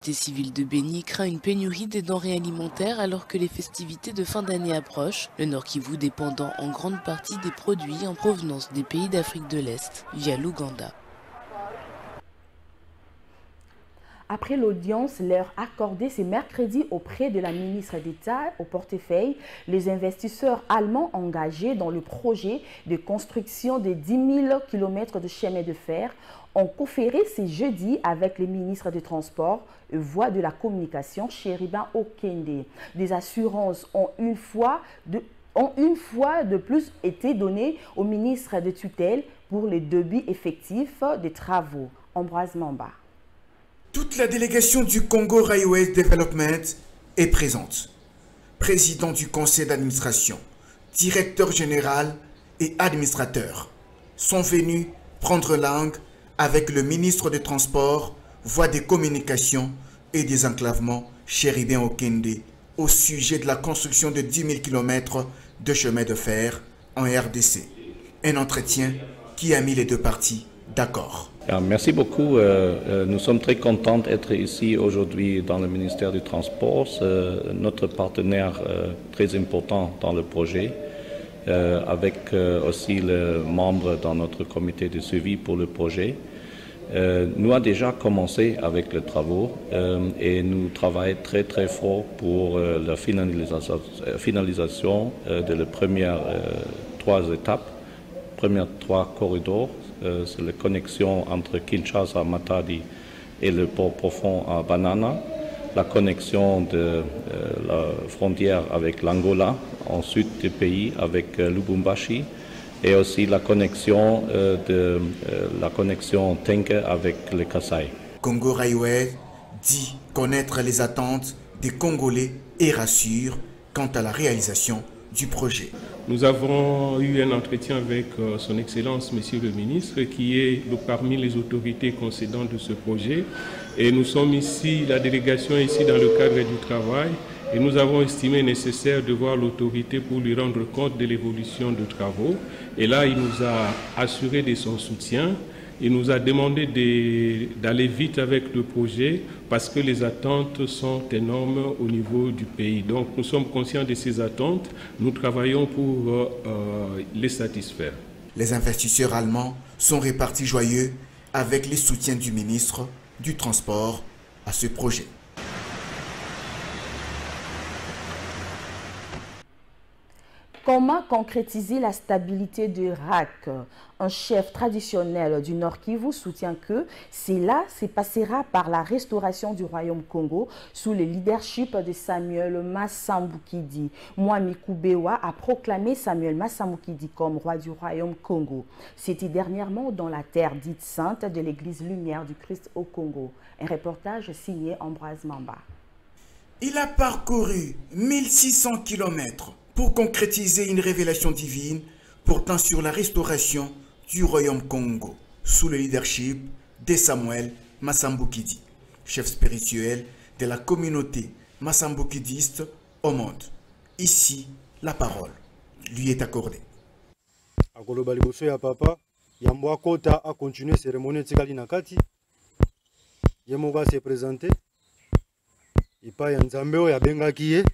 société civile de Béni craint une pénurie des denrées alimentaires alors que les festivités de fin d'année approchent, le Nord Kivu dépendant en grande partie des produits en provenance des pays d'Afrique de l'Est via l'Ouganda. Après l'audience leur accordée ce mercredi auprès de la ministre d'État au portefeuille, les investisseurs allemands engagés dans le projet de construction de 10 000 km de chemin de fer ont conféré ce jeudi avec les ministres des Transports et voies de la communication Chériben Okende. Des assurances ont une fois de plus été données au ministre de tutelle pour les débits effectifs des travaux. Ambroise Mamba. Toute la délégation du Congo Railways Development est présente. Président du conseil d'administration, directeur général et administrateur sont venus prendre langue avec le ministre des Transports, voies des communications et des enclavements, Chériben Okende, au sujet de la construction de 10 000 km de chemin de fer en RDC. Un entretien qui a mis les deux parties d'accord. Merci beaucoup. Nous sommes très contents d'être ici aujourd'hui dans le ministère du Transport, notre partenaire très important dans le projet, avec aussi les membres dans notre comité de suivi pour le projet. Nous avons déjà commencé avec les travaux et nous travaillons très fort pour la finalisation de les premières 3 étapes, premières 3 corridors. C'est la connexion entre Kinshasa, Matadi et le port profond à Banana, la connexion de la frontière avec l'Angola, en sud du pays avec Lubumbashi, et aussi la connexion Tenke avec le Kasaï. Congo Railway dit connaître les attentes des Congolais et rassure quant à la réalisation du projet. Nous avons eu un entretien avec son Excellence, Monsieur le Ministre, qui est parmi les autorités concédantes de ce projet. Et nous sommes ici, la délégation est ici dans le cadre du travail, et nous avons estimé nécessaire de voir l'autorité pour lui rendre compte de l'évolution des travaux. Et là, il nous a assuré de son soutien. Il nous a demandé d'aller vite avec le projet parce que les attentes sont énormes au niveau du pays. Donc nous sommes conscients de ces attentes, nous travaillons pour les satisfaire. Les investisseurs allemands sont répartis joyeux avec les soutiens du ministre du Transport à ce projet. Comment concrétiser la stabilité de RAC? Un chef traditionnel du Nord Kivu soutient que cela se passera par la restauration du Royaume Congo sous le leadership de Samuel Massambukidi. Mwami Kubewa a proclamé Samuel Massambukidi comme roi du Royaume Congo. C'était dernièrement dans la terre dite sainte de l'église Lumière du Christ au Congo. Un reportage signé Ambroise Mamba. Il a parcouru 1600 km pour concrétiser une révélation divine portant sur la restauration du Royaume Congo, sous le leadership de Samuel Massambukidi, chef spirituel de la communauté massambukidiste au monde. Ici, la parole lui est accordée. Akoloba liboso ya papa, Yambo Kota a continué cérémonie tsikali nakati. Yemoba s'est présenté. Ipa ya Nzambe oyo abengaki ye.